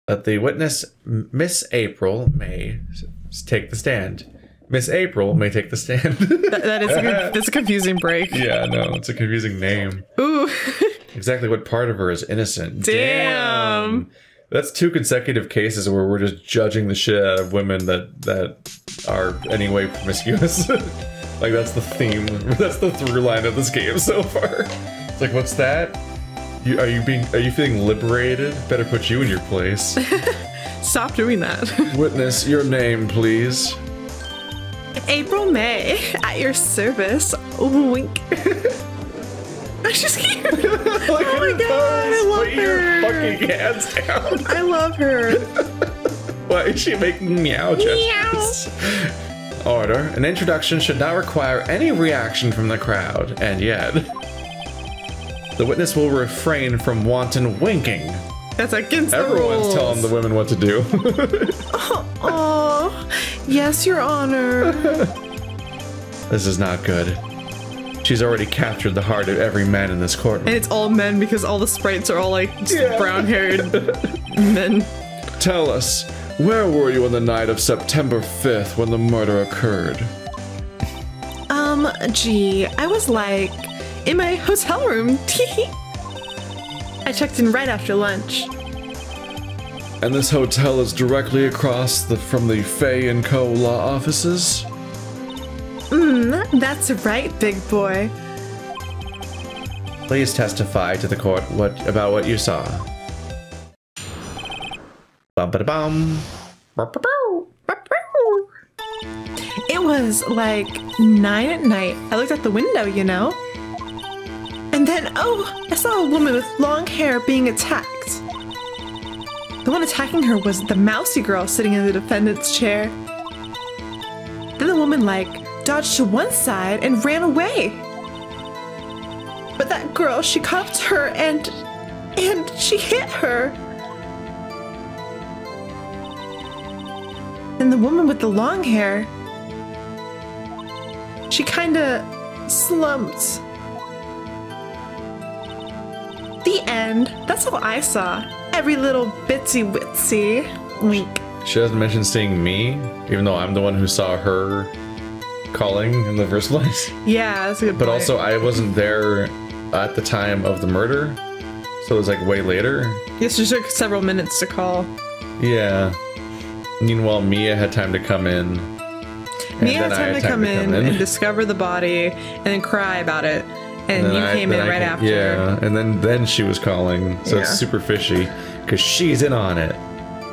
That the witness, Miss April, may take the stand. Miss April may take the stand. That's a confusing break. Yeah, no, it's a confusing name. Ooh. Exactly what part of her is innocent? Damn. That's 2 consecutive cases where we're just judging the shit out of women that are anyway promiscuous. Like, that's the theme. That's the through line of this game so far. It's like, what's that? Are you feeling liberated? Better put you in your place. Stop doing that. Witness, your name, please. April May, at your service. Wink. She's cute. Oh my god, I love Put her. your fucking hands down. I love her. Why is she making meow gestures? Order. An introduction should not require any reaction from the crowd, and yet the witness will refrain from wanton winking. That's against the rules. Everyone's telling the women what to do. Oh, yes, Your Honor. This is not good. She's already captured the heart of every man in this courtroom. And it's all men because all the sprites are all like just brown-haired men. Tell us, where were you on the night of September 5th when the murder occurred? Gee, I was like in my hotel room. I checked in right after lunch. And this hotel is directly across from the Fay & Co. law offices? That's right, big boy. Please testify to the court about what you saw. Bum-ba-da-bum. It was like 9 at night. I looked out the window, you know? And then, oh, I saw a woman with long hair being attacked. The one attacking her was the mousy girl sitting in the defendant's chair. Then the woman, like, dodged to one side and ran away. But that girl, she caught up to her and she hit her. And the woman with the long hair, she kinda slumped. The end. That's all I saw. Every little bitsy witsy. Wink. She doesn't mention seeing me, even though I'm the one who saw her calling in the first place. Yeah, that's a good point. But also, I wasn't there at the time of the murder, so it was like way later. Yes, it took several minutes to call. Yeah. Meanwhile, Mia had time to come in. Mia had time to come in and discover the body and then cry about it. And you came in right after. Yeah, and then she was calling, so it's super fishy, because she's in on it.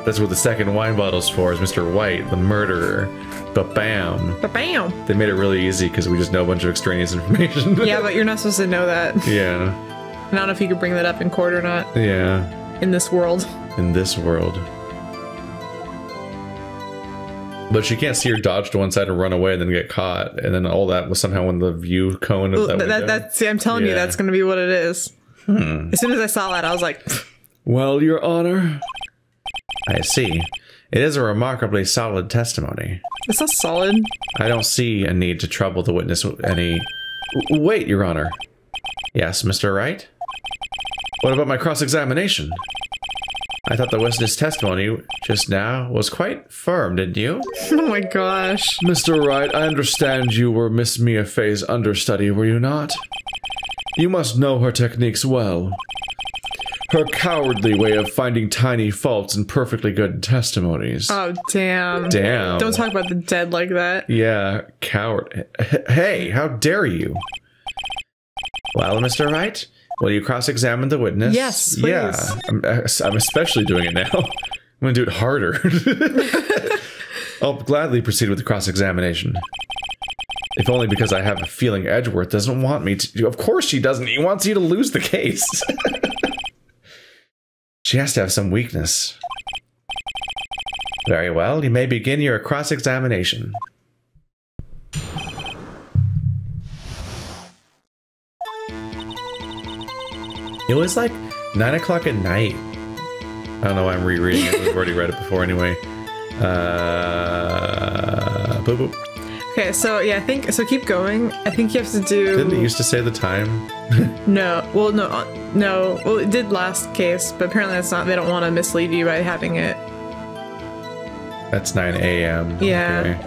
That's what the second wine bottle's for, is Mr. White, the murderer. Ba-bam. Ba-bam. They made it really easy, because we just know a bunch of extraneous information. Yeah, but you're not supposed to know that. Yeah. I don't know if you could bring that up in court or not. Yeah. In this world. In this world. But she can't see her dodge to one side and run away and then get caught. And then all that was somehow in the view cone of that window. See, I'm telling you, that's going to be what it is. As soon as I saw that, I was like... Well, Your Honor. I see. It is a remarkably solid testimony. It's not solid. I don't see a need to trouble the witness with any... Wait, Your Honor. Yes, Mr. Wright? What about my cross-examination? I thought the witness testimony just now was quite firm, didn't you? Oh my gosh. Mr. Wright, I understand you were Miss Mia Fey's understudy, were you not? You must know her techniques well. Her cowardly way of finding tiny faults in perfectly good testimonies. Oh, damn. Damn. Don't talk about the dead like that. Yeah, coward. Hey, how dare you? Well, Mr. Wright, will you cross-examine the witness? Yes, please. Yeah, I'm especially doing it now. I'm gonna do it harder. I'll gladly proceed with the cross-examination. If only because I have a feeling Edgeworth doesn't want me to. Of course she doesn't. He wants you to lose the case. She has to have some weakness. Very well, you may begin your cross-examination. It was like 9 o'clock at night. I don't know why I'm rereading it. We've already read it before anyway. Boop boop. Okay, so yeah, I think so. Keep going. I think you have to do. Didn't it used to say the time? No. Well, no. Well, it did last case, but apparently that's not. They don't want to mislead you by having it. That's 9 a.m. Yeah.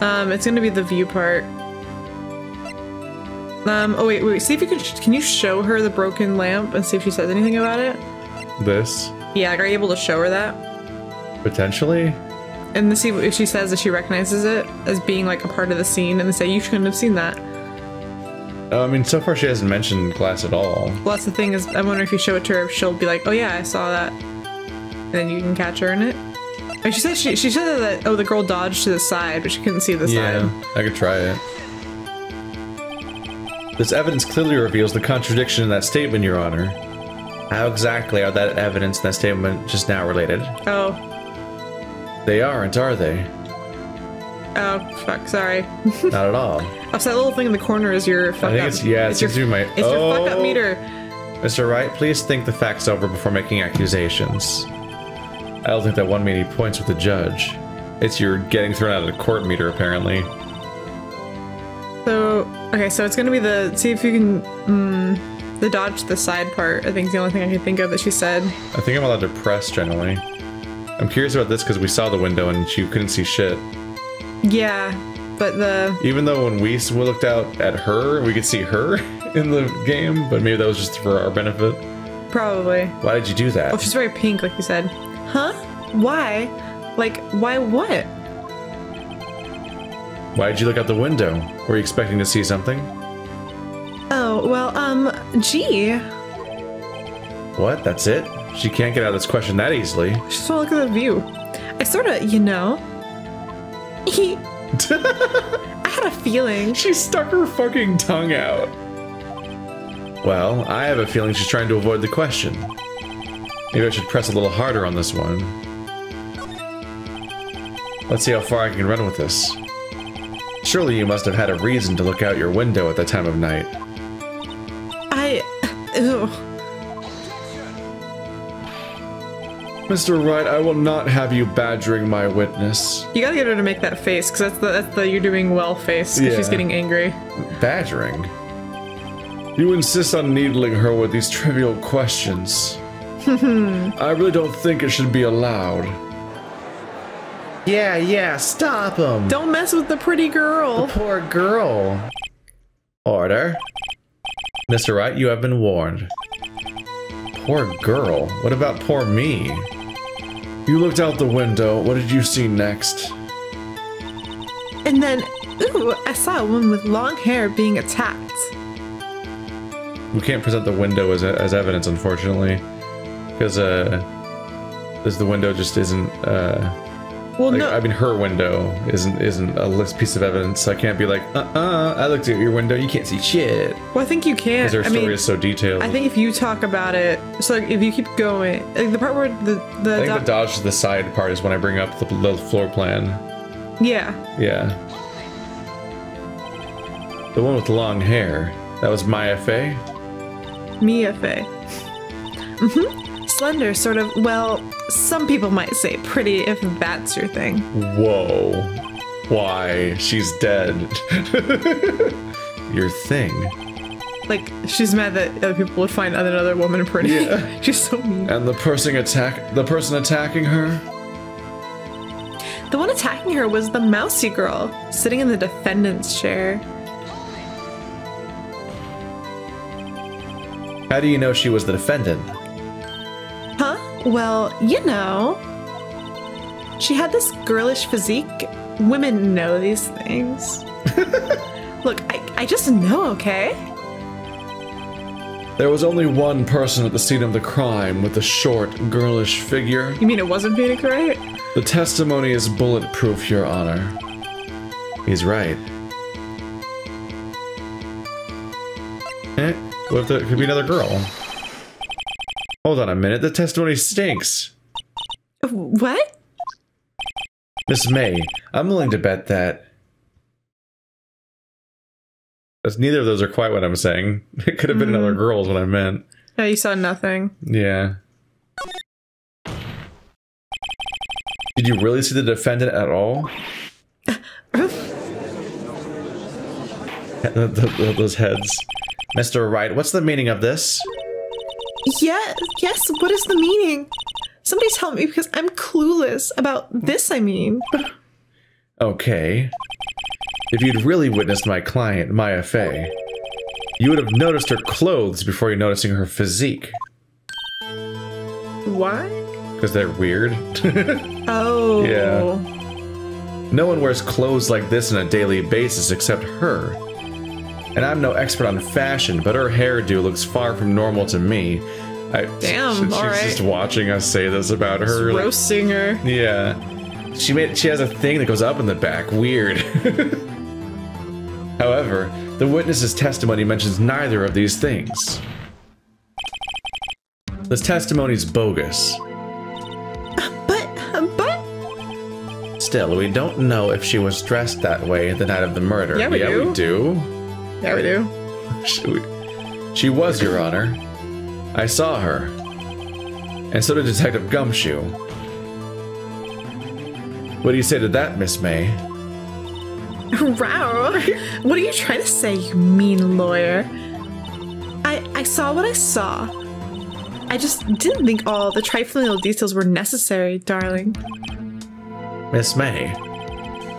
Okay. It's gonna be the view part. Oh wait. See if you can you show her the broken lamp and see if she says anything about it? This? Yeah, like, are you able to show her that? Potentially? And to see if she says that she recognizes it as being like a part of the scene, and they say you shouldn't have seen that. I mean, so far she hasn't mentioned glass at all. Well, that's the thing is, I wonder if you show it to her, if she'll be like, oh yeah, I saw that. And then you can catch her in it. And she said she said that, oh, the girl dodged to the side, but she couldn't see the side. Yeah, I could try it. This evidence clearly reveals the contradiction in that statement, Your Honor. How exactly are that evidence and that statement just now related? Oh. They aren't, are they? Oh, fuck, sorry. Not at all. Oh, so that little thing in the corner is your fuck up. I think it's, yeah, it's your fuck up meter. Mr. Wright, please think the facts over before making accusations. I don't think that won me any points with the judge. It's your getting thrown out of the court meter, apparently. So, okay, so it's gonna be the, see if you can, the dodge to the side part, I think is the only thing I can think of that she said. I think I'm allowed to press, generally. I'm curious about this because we saw the window and she couldn't see shit. Yeah, but the... Even though when we looked out at her, we could see her in the game, but maybe that was just for our benefit. Probably. Why did you do that? Oh, she's very pink, like you said. Huh? Why? Like, why what? Why did you look out the window? Were you expecting to see something? Oh, well, gee. What? That's it? She can't get out of this question that easily. Just wanna look at the view. I sorta, you know. I had a feeling. She stuck her fucking tongue out. Well, I have a feeling she's trying to avoid the question. Maybe I should press a little harder on this one. Let's see how far I can run with this. Surely you must have had a reason to look out your window at that time of night. Ew. Mr. Wright, I will not have you badgering my witness. You gotta get her to make that face, because that's the you're doing well face, because she's getting angry. Badgering? You insist on needling her with these trivial questions. I really don't think it should be allowed. Yeah, stop him! Don't mess with the pretty girl! The poor girl. Order. Mr. Wright, you have been warned. Poor girl. What about poor me? You looked out the window. What did you see next? And then, ooh, I saw a woman with long hair being attacked. We can't present the window as evidence, unfortunately. Because, the window just isn't, well, like, no. I mean, her window isn't a list piece of evidence, so I can't be like, I looked at your window, you can't see shit. Well, I think you can. Because her story is so detailed. I think if you talk about it, so like, if you keep going, like the part where the I think the dodge to the side part is when I bring up the floor plan. Yeah. Yeah. The one with long hair. That was Maya Fey? Mia Fey. Slender, sort of, well, some people might say pretty, if that's your thing. Whoa. Why? She's dead. Your thing. Like, she's mad that other people would find another woman pretty. Yeah. She's so mean. And the person attacking her? The one attacking her was the mousy girl, sitting in the defendant's chair. How do you know she was the defendant? Huh? Well, you know. She had this girlish physique. Women know these things. Look, I just know, okay? There was only one person at the scene of the crime with a short, girlish figure. You mean it wasn't Phoenix Wright? The testimony is bulletproof, Your Honor. He's right. What if there could be another girl? Hold on a minute, the testimony stinks. What? Miss May, I'm willing to bet that... Neither of those are quite what I'm saying. It could have been another girl is what I meant. Oh, you saw nothing. Yeah. Did you really see the defendant at all? Those heads. Mr. Wright, what's the meaning of this? Yes, what is the meaning? Somebody tell me because I'm clueless about this, I mean. Okay. If you'd really witnessed my client, Maya Fey, you would have noticed her clothes before you noticing her physique. Why? Because they're weird. Oh. Yeah. No one wears clothes like this on a daily basis except her. And I'm no expert on fashion, but her hairdo looks far from normal to me. Damn, she's alright. just watching us say this about her. Just roasting her. Yeah. She has a thing that goes up in the back. Weird. However, the witness's testimony mentions neither of these things. This testimony's bogus. But... Still, we don't know if she was dressed that way the night of the murder. Yeah, we do. Yeah, we do. She was, Your Honor. I saw her. And so did Detective Gumshoe. What do you say to that, Miss May? Wow. What are you trying to say, you mean lawyer? I saw what I saw. I just didn't think all the trifling little details were necessary, darling. Miss May,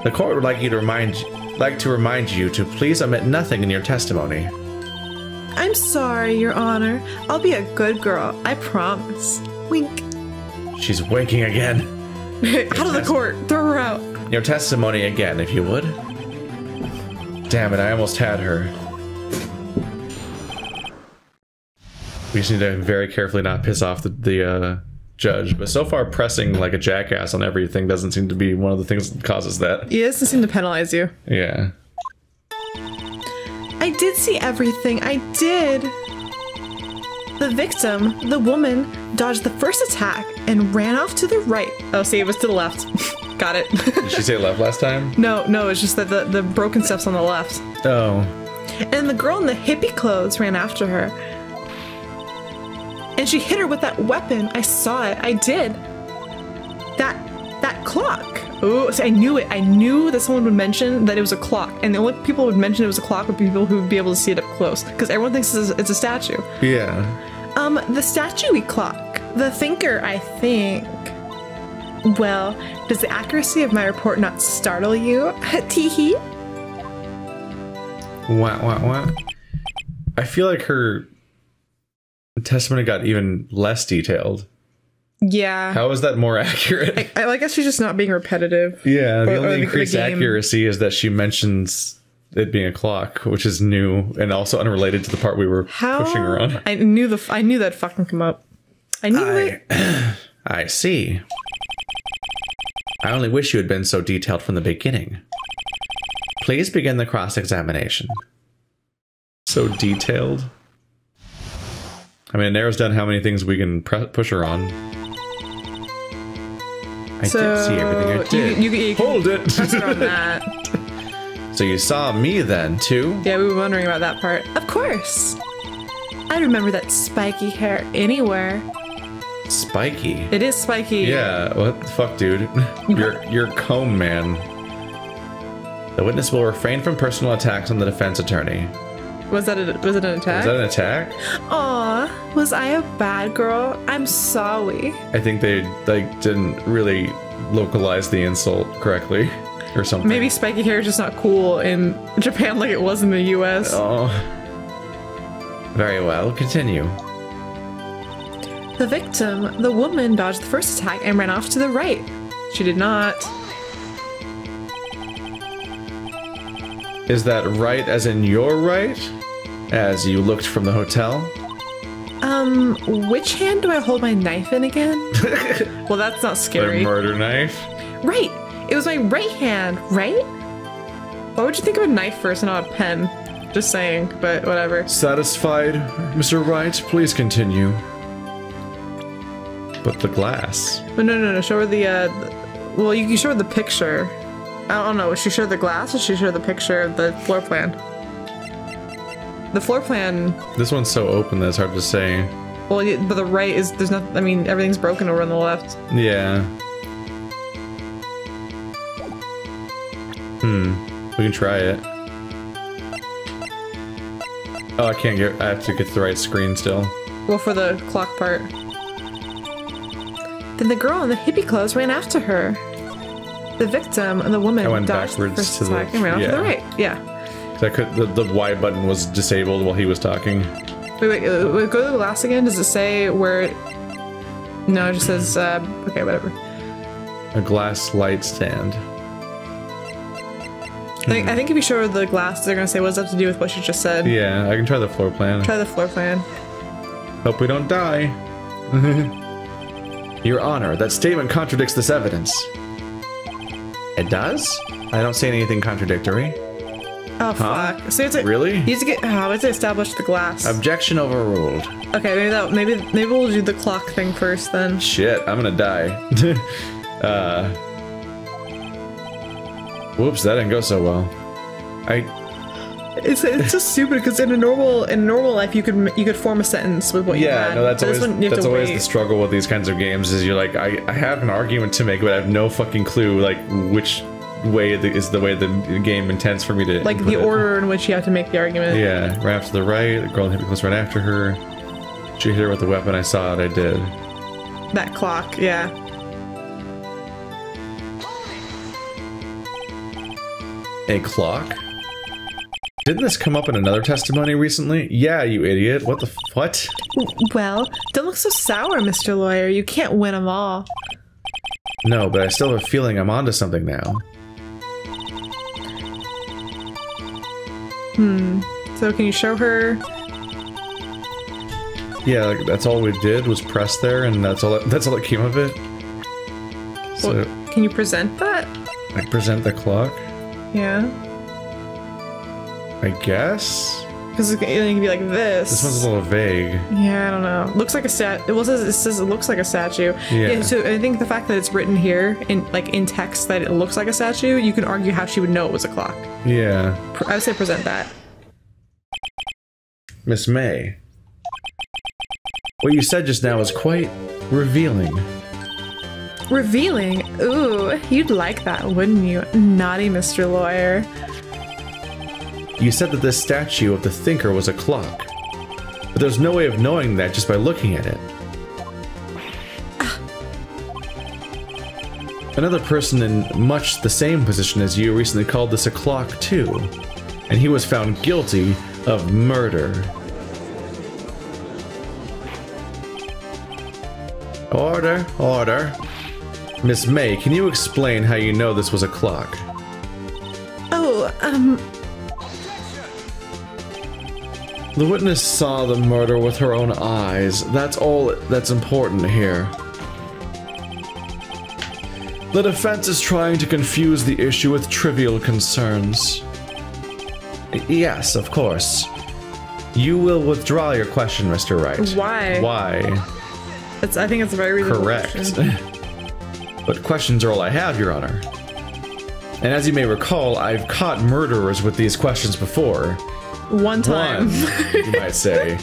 the court would like to remind you to please omit nothing in your testimony. I'm sorry, Your Honor. I'll be a good girl, I promise. Wink. She's winking again. Out of the court. Throw her out. Your testimony again, if you would. Damn it, I almost had her. We just need to very carefully not piss off the judge, but so far pressing like a jackass on everything doesn't seem to be one of the things that causes that. He doesn't seem to penalize you. Yeah. I did see everything. I did. The victim, the woman, dodged the first attack and ran off to the right. Oh, see, it was to the left. Got it. Did she say left last time? No, it's just that the broken steps on the left. Oh. And the girl in the hippie clothes ran after her. And she hit her with that weapon. I saw it. I did. That clock. Oh, see, I knew it. I knew that someone would mention that it was a clock. And the only people who would mention it was a clock would be people who would be able to see it up close. Because everyone thinks it's a statue. Yeah. The statue-y clock. The thinker, I think. Well, does the accuracy of my report not startle you? Teehee. What? I feel like her testimony got even less detailed. Yeah. How is that more accurate? I guess she's just not being repetitive. Yeah, the only increased accuracy is that she mentions it being a clock, which is new and also unrelated to the part we were pushing her on. I knew that fucking come up. I knew it. I see. I only wish you had been so detailed from the beginning. Please begin the cross-examination. So detailed? I mean, it narrows down how many things we can push her on. I did see everything I did. You hold it! Press her on that. So you saw me then, too? Yeah, we were wondering about that part. Of course! I remember that spiky hair anywhere. Spiky? It is spiky. Yeah, what the fuck, dude? You're comb man. The witness will refrain from personal attacks on the defense attorney. Was it an attack? Was that an attack? Aw, was I a bad girl? I'm sorry. I think they didn't really localize the insult correctly, or something. Maybe spiky hair is just not cool in Japan like it was in the US. Oh. Very well, continue. The victim, the woman, dodged the first attack and ran off to the right. She did not. Is that right as in your right? As you looked from the hotel? Which hand do I hold my knife in again? Well, that's not scary. The murder knife? Right! It was my right hand, right? Why would you think of a knife first and not a pen? Just saying, but whatever. Satisfied, Mr. Wright? Please continue. But the glass. No. Show her the, well, you can show her the picture. I don't know. Is she sure the glass or is she sure the picture of the floor plan? The floor plan. This one's so open that it's hard to say. Well, yeah, but the right is, there's nothing, I mean, everything's broken over on the left. Yeah. We can try it. Oh, I can't get. I have to get to the right screen still. Well, for the clock part. Then the girl in the hippie clothes ran after her. The victim and the woman I went dodged backwards to the and ran off to the right. Yeah. I could. The Y button was disabled while he was talking. Wait, go to the glass again. Does it say where? No, it just says. Okay, whatever. A glass light stand. I think if you show her the glass, they're gonna say, "What does that have to do with what she just said?" Yeah, I can try the floor plan. Try the floor plan. Hope we don't die. Your Honor, that statement contradicts this evidence. It does? I don't see anything contradictory. Oh fuck! So it's really? You have to get. Oh, we have to establish the glass. Objection overruled. Okay, maybe we'll do the clock thing first then. Shit, I'm gonna die. Whoops, that didn't go so well. It's just stupid because in a normal life you could form a sentence with what you had. Yeah, no, that's always the struggle with these kinds of games. Is you're like, I have an argument to make, but I have no fucking clue like which way is the way the game intends for me to like the order in which you have to make the argument. Yeah, right after the right, the girl in the hippie clothes right after her. She hit her with the weapon. I saw it. I did. That clock, yeah. A clock? Didn't this come up in another testimony recently? Yeah, you idiot. What the what? Well, don't look so sour, Mr. Lawyer. You can't win them all. No, but I still have a feeling I'm onto something now. So can you show her? Yeah, like, that's all we did was press there, and that's all that came of it. So, well, can you present that? Like present the clock? Yeah. I guess? Because it can be like this. This one's a little vague. Yeah, I don't know. Looks like a it says it looks like a statue. Yeah. So I think the fact that it's written here in text that it looks like a statue, you can argue how she would know it was a clock. Yeah. I would say present that. Miss May. What you said just now is quite revealing. Revealing? Ooh, you'd like that, wouldn't you? Naughty Mr. Lawyer. You said that this statue of the thinker was a clock. But there's no way of knowing that just by looking at it. Another person in much the same position as you recently called this a clock too. And he was found guilty of murder. Order, order. Miss May, can you explain how you know this was a clock? Oh, The witness saw the murder with her own eyes. That's all that's important here. The defense is trying to confuse the issue with trivial concerns. Yes, of course. You will withdraw your question, Mr. Wright. Why? Why? I think it's a very reasonable Correct. question. But questions are all I have, Your Honor. And as you may recall, I've caught murderers with these questions before. One time. You might say.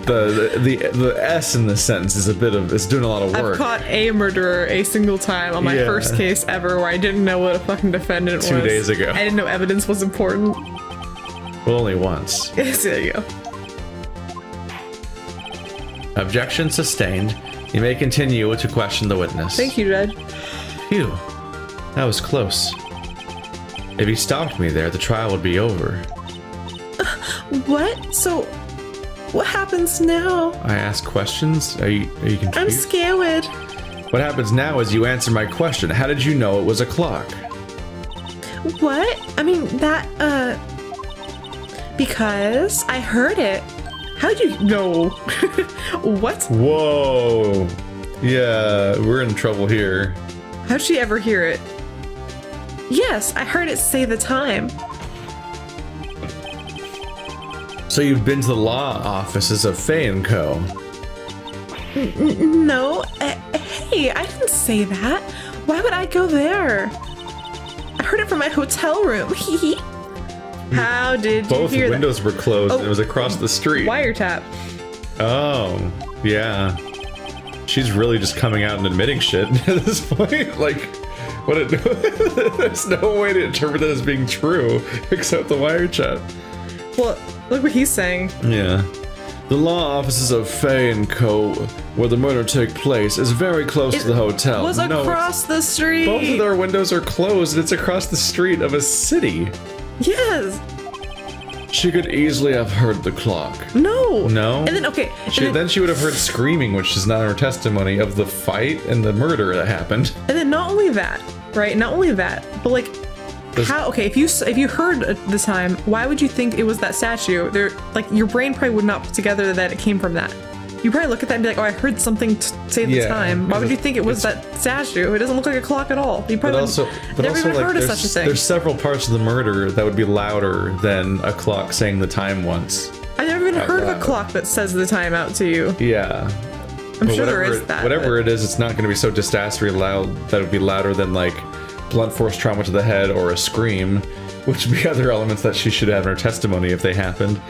The S in this sentence is it's doing a lot of work. I've caught a murderer a single time on my first case ever where I didn't know what a fucking defendant was. 2 days ago. I didn't know evidence was important. Well, only once. Yes, there you go. Objection sustained. You may continue to question the witness. Thank you, Judge. Phew. That was close. If he stopped me there, the trial would be over. What? So, what happens now? I ask questions? Are you confused? I'm scared. What happens now is you answer my question. How did you know it was a clock? What? I mean, because I heard it. How'd you know? What? Whoa. Yeah, we're in trouble here. How'd she ever hear it? Yes, I heard it say the time. So you've been to the law offices of Fay & Co. No. Hey, I didn't say that. Why would I go there? I heard it from my hotel room. How did you hear that? Both windows were closed and it was across the street. Wiretap. Oh, yeah. She's really just coming out and admitting shit at this point. Like, there's no way to interpret that as being true except the wiretap. Well, look what he's saying. Yeah. The law offices of Fay and Co., where the murder took place, is very close to the hotel. It was across the street. Both of their windows are closed, and it's across the street of a city. Yes. She could easily have heard the clock. No. No? And then, okay. Then she would have heard screaming, which is not in her testimony, of the fight and the murder that happened. And then not only that, right? Not only that, but like, how? Okay, if you heard the time, why would you think it was that statue? Like, your brain probably would not put together that it came from that. You probably look at that and be like, oh, I heard something say the time. Why would you think it was that statue? It doesn't look like a clock at all. You probably never even heard of such a thing. There's several parts of the murder that would be louder than a clock saying the time once. I've never even heard of a clock that says the time out to you. Yeah. I'm sure there is that. Whatever it is, it's not going to be so disastrously loud that it would be louder than, like, blunt force trauma to the head or a scream, which would be other elements that she should have in her testimony if they happened.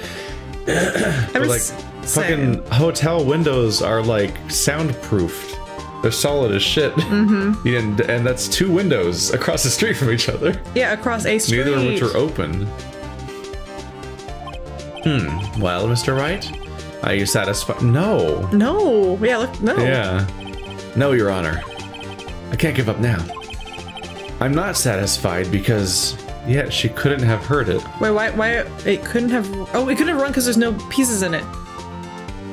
But, like, fucking hotel windows are, like, soundproofed. They're solid as shit. Mm-hmm. And that's 2 windows across the street from each other. Yeah, across a street. Neither of which are open. Well, Mr. Wright? Are you satisfied? No. No. Yeah, look, no. Yeah. No, Your Honor. I can't give up now. I'm not satisfied because... yeah, she couldn't have heard it. Wait, why? It couldn't have... oh, it couldn't have run because there's no pieces in it.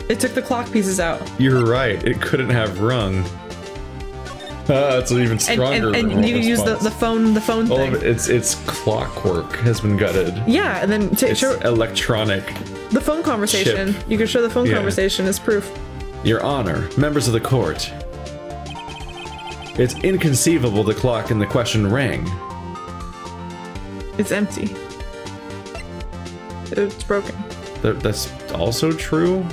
It took the clock pieces out. You're right. It couldn't have rung. It's even stronger. And you use the phone thing. All of it, its clockwork has been gutted. Yeah, and then to show electronic. The phone conversation. Chip. You can show the phone conversation as proof. Your Honor, members of the court. It's inconceivable the clock in the question rang. It's empty. It's broken. That's also true?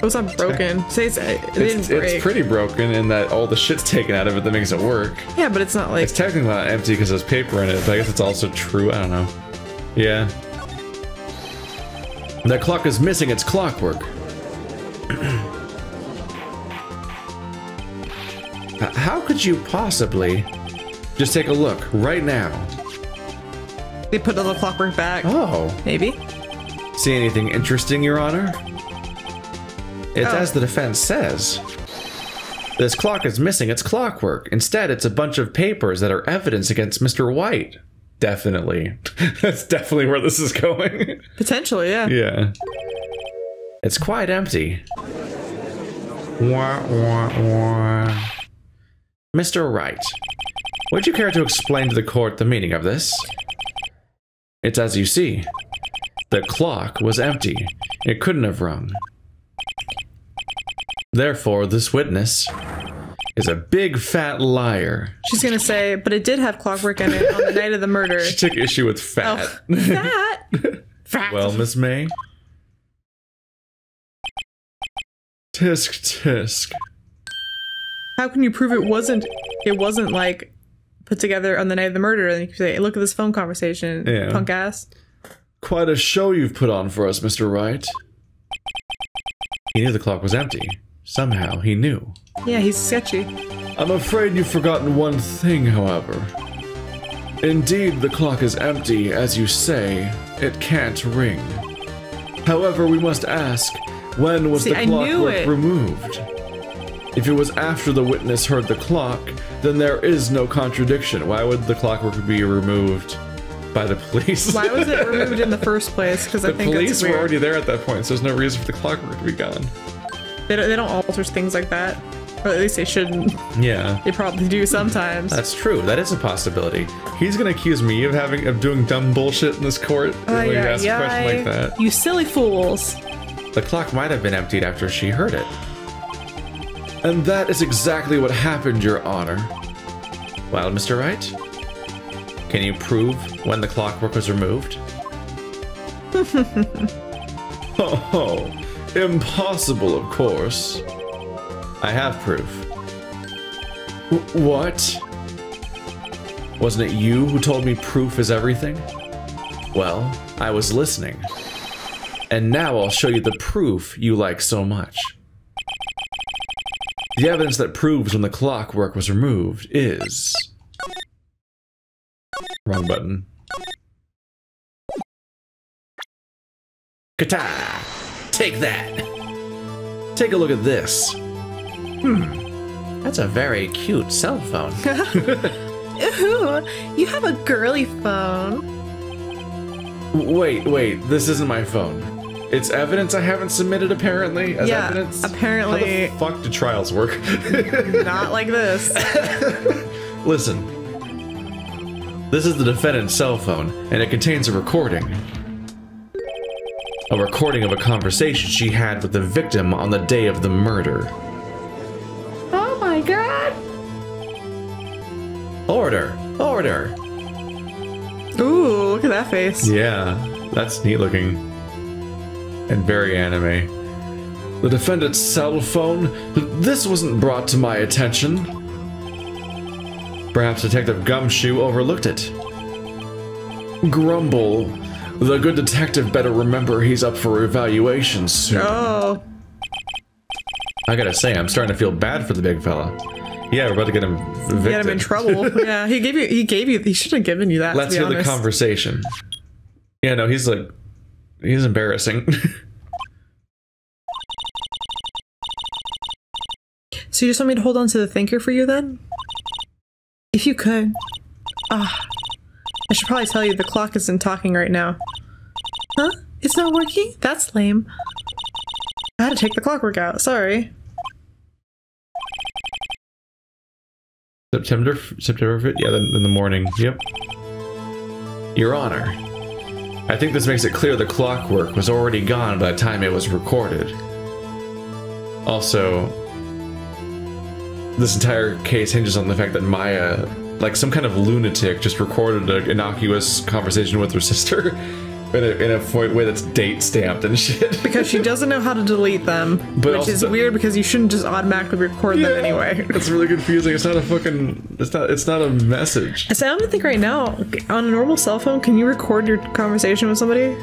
Oh, it's not broken. Say it didn't break. It's pretty broken in that all the shit's taken out of it that makes it work. Yeah, but it's not like... it's technically not empty because there's paper in it, but I guess it's also true. I don't know. Yeah. The clock is missing its clockwork. How could you possibly... just take a look right now? They put the clockwork back. Oh. Maybe. See anything interesting, Your Honor? It's as the defense says. This clock is missing its clockwork. Instead, it's a bunch of papers that are evidence against Mr. White. Definitely. That's definitely where this is going. Potentially, yeah. Yeah. It's quite empty. Wah, wah, wah. Mr. Wright, would you care to explain to the court the meaning of this? It's as you see. The clock was empty. It couldn't have rung. Therefore, this witness is a big fat liar. She's gonna say, but it did have clockwork in it on the night of the murder. She took issue with fat. Oh, fat? Fat. Well, Miss May? Tisk, tisk. How can you prove it wasn't like put together on the night of the murder? And you can say, look at this phone conversation, punk ass. Quite a show you've put on for us, Mr. Wright. He knew the clock was empty. Somehow, he knew. Yeah, he's sketchy. I'm afraid you've forgotten one thing, however. Indeed, the clock is empty, as you say. It can't ring. However, we must ask, when was the clockwork removed? If it was after the witness heard the clock, then there is no contradiction. Why would the clockwork be removed by the police? Why was it removed in the first place? Because I think the police were already there at that point, so there's no reason for the clockwork to be gone. They don't alter things like that. Or at least they shouldn't. Yeah. They probably do sometimes. That's true. That is a possibility. He's gonna accuse me of doing dumb bullshit in this court when he asks a question like that. You silly fools. The clock might have been emptied after she heard it. And that is exactly what happened, Your Honor. Well, Mr. Wright? Can you prove when the clockwork was removed? Oh, impossible, of course. I have proof. What? Wasn't it you who told me proof is everything? Well, I was listening. And now I'll show you the proof you like so much. The evidence that proves when the clockwork was removed is... Wrong button. Kata! Take that! Take a look at this. That's a very cute cell phone. Ooh, you have a girly phone. Wait, this isn't my phone. It's evidence I haven't submitted, apparently, as evidence? Apparently. How the fuck do trials work? Not like this. Listen. This is the defendant's cell phone, and it contains a recording. A recording of a conversation she had with the victim on the day of the murder. Oh my god! Order! Order! Ooh, look at that face. Yeah, that's neat looking. And very anime. The defendant's cell phone? This wasn't brought to my attention. Perhaps Detective Gumshoe overlooked it. Grumble. The good detective better remember he's up for evaluation soon. Oh. I gotta say, I'm starting to feel bad for the big fella. Yeah, we're about to get him evicted. Get him in trouble. Yeah, he should have given you that. Let's hear the conversation. Yeah, no, he's embarrassing. So you just want me to hold on to the thinker for you then? If you could. I should probably tell you the clock isn't talking right now. Huh? It's not working? That's lame. I had to take the clockwork out, sorry. September 5th? Yeah, in the morning. Yep. Your Honor, I think this makes it clear the clockwork was already gone by the time it was recorded. Also, this entire case hinges on the fact that Maya, like some kind of lunatic, just recorded an innocuous conversation with her sister in a way that's date stamped and shit. Because she doesn't know how to delete them, which is weird because you shouldn't just automatically record them anyway. It's really confusing. It's not a fucking. It's not a message. So I'm gonna think right now, on a normal cell phone, can you record your conversation with somebody?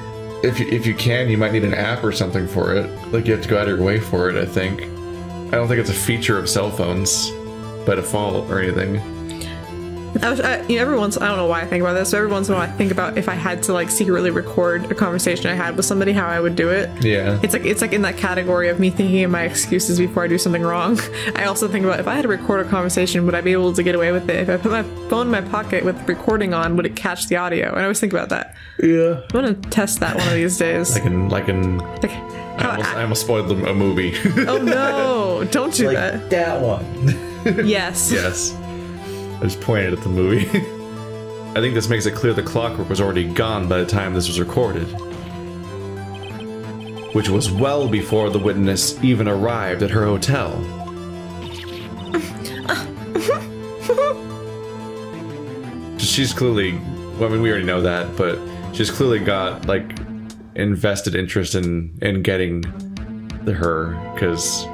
If you can, you might need an app or something for it. Like you have to go out of your way for it. I think. I don't think it's a feature of cell phones by default or anything. Every once, I don't know why I think about this, but every once in a while I think about if I had to like secretly record a conversation I had with somebody, how I would do it. Yeah. It's like in that category of me thinking of my excuses before I do something wrong. I also think about if I had to record a conversation, would I be able to get away with it? If I put my phone in my pocket with recording on, would it catch the audio? And I always think about that. Yeah. I want to test that one of these days. I almost spoiled a movie. Oh no! Don't do that. That one. Yes. Yes. I just pointed at the movie. I think this makes it clear the clockwork was already gone by the time this was recorded. Which was well before the witness even arrived at her hotel. She's clearly, well, I mean, we already know that, but she's clearly got, like, invested interest in getting her, because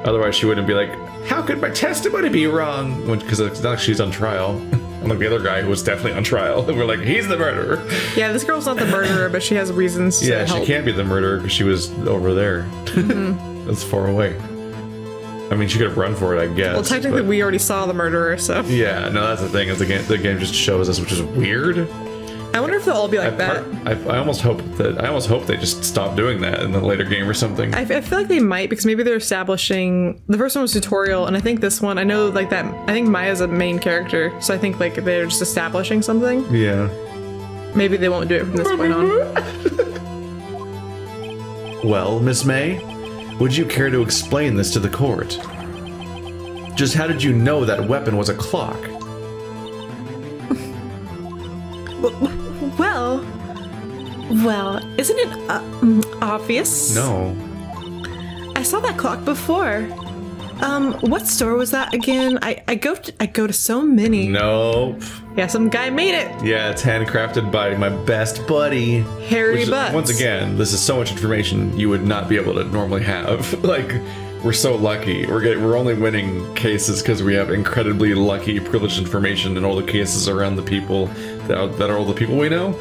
otherwise she wouldn't be like, how could my testimony be wrong? Because it's not like she's on trial. Unlike the other guy who was definitely on trial. We're like, he's the murderer. Yeah, this girl's not the murderer, but she has reasons to help. She can't be the murderer because she was over there. That's far away. I mean, she could have run for it, I guess. Well, technically, we already saw the murderer, so. Yeah, no, that's the thing. Is the game just shows us, which is weird. I wonder if they'll all be like that. I almost hope they just stop doing that in the later game or something. I feel like they might, because maybe they're establishing. The first one was tutorial, and I think this one, I know like that. I think Maya's a main character, so I think like they're just establishing something. Yeah. Maybe they won't do it from this point on. Well, Miss May, would you care to explain this to the court? Just how did you know that weapon was a clock? Well, isn't it obvious? No. I saw that clock before. What store was that again? I go to so many. Nope. Yeah, some guy made it. Yeah, it's handcrafted by my best buddy, Harry Butts. Once again, this is so much information you would not be able to normally have. Like, we're so lucky. We're only winning cases because we have incredibly lucky, privileged information in all the cases around the people that are all the people we know.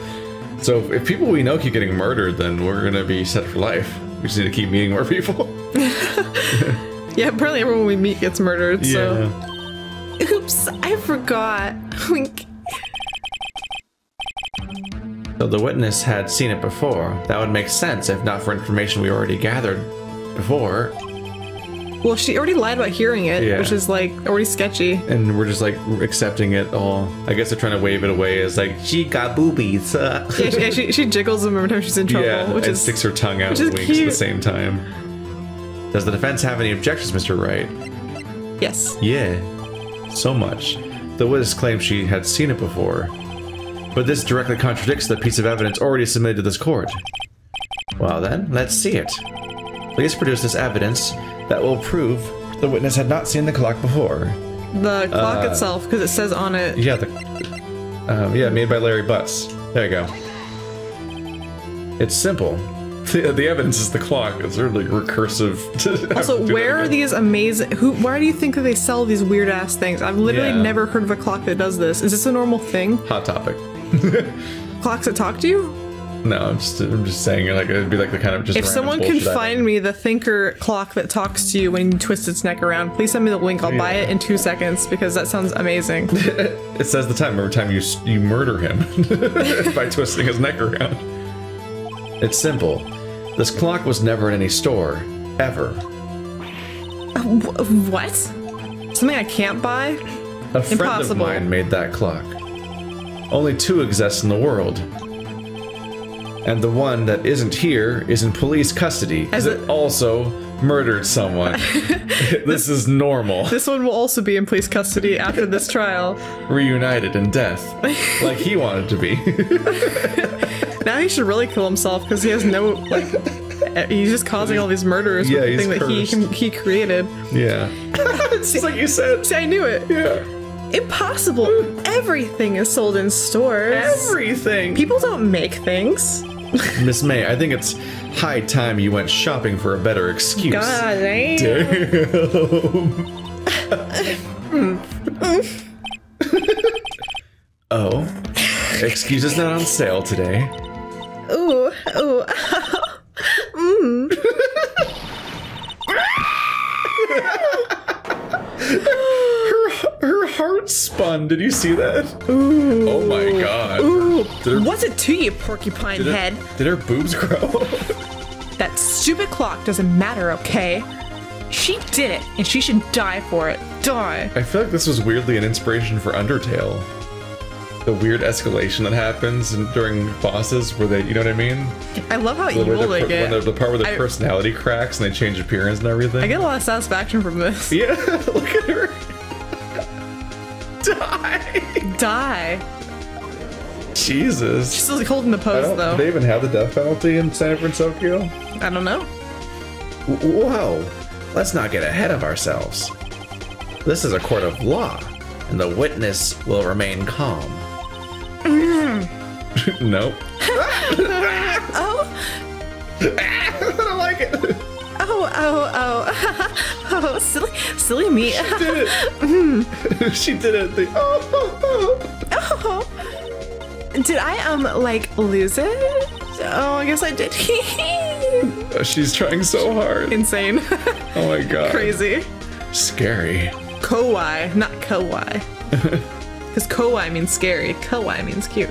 So if people we know keep getting murdered, then we're gonna be set for life. We just need to keep meeting more people. Yeah, apparently everyone we meet gets murdered, so. Yeah. Oops, I forgot. So the witness had seen it before. That would make sense if not for information we already gathered before. Well, she already lied about hearing it, which is like already sketchy. And we're just like accepting it all. I guess they're trying to wave it away as like, she got boobies. Yeah, she jiggles them every time she's in trouble. Yeah, which and sticks her tongue out and winks at the same time. Does the defense have any objections, Mr. Wright? Yes. Yeah, so much. The witness claims she had seen it before. But this directly contradicts the piece of evidence already submitted to this court. Well then, let's see it. Please produce this evidence that will prove the witness had not seen the clock before. The clock itself, because it says on it. Yeah, yeah, made by Larry Butts. There you go. It's simple. The evidence is the clock. It's really recursive. Also, where are these amazing? Why do you think that they sell these weird ass things? I've literally never heard of a clock that does this. Is this a normal thing? Hot topic. Clocks that talk to you? No, I'm just saying, like, it'd be like the kind of just. If someone can find me the thinker clock that talks to you when you twist its neck around, please send me the link. I'll buy it in 2 seconds because that sounds amazing. It says the time every time you murder him by twisting his neck around. It's simple. This clock was never in any store, ever. What? Something I can't buy? A friend of mine made that clock. Only 2 exist in the world. And the one that isn't here is in police custody. As it also murdered someone. This is normal. This one will also be in police custody after this trial. Reunited in death. Like he wanted to be. Now he should really kill himself because he has no, like, he's just causing all these murders with the thing that he created. Yeah. It's just like you said. See, I knew it. Yeah. Impossible. Everything is sold in stores. Everything. People don't make things. Miss May, I think it's high time you went shopping for a better excuse. God damn. Oh, excuses not on sale today. Ooh, ooh. Her heart spun. Did you see that? Ooh. Oh my god. Ooh. What's it to you, porcupine head? Did her boobs grow? That stupid clock doesn't matter, okay? She did it, and she should die for it. Die. I feel like this was weirdly an inspiration for Undertale. The weird escalation that happens during bosses where they, you know what I mean? I love how evil they get. The part where their personality cracks and they change appearance and everything. I get a lot of satisfaction from this. Yeah, look at her. Die. Die. Jesus. She's still like holding the pose though. Do they even have the death penalty in San Francisco? I don't know. Whoa. Let's not get ahead of ourselves. This is a court of law, and the witness will remain calm. Nope. Oh. I don't like it. Oh, silly me. She did it. She did it. Oh. Did I, like, lose it? Oh, I guess I did. She's trying so hard. Insane. Oh my god. Crazy. Scary. Kawaii, not kawaii. Because kawaii means scary. Kawaii means cute.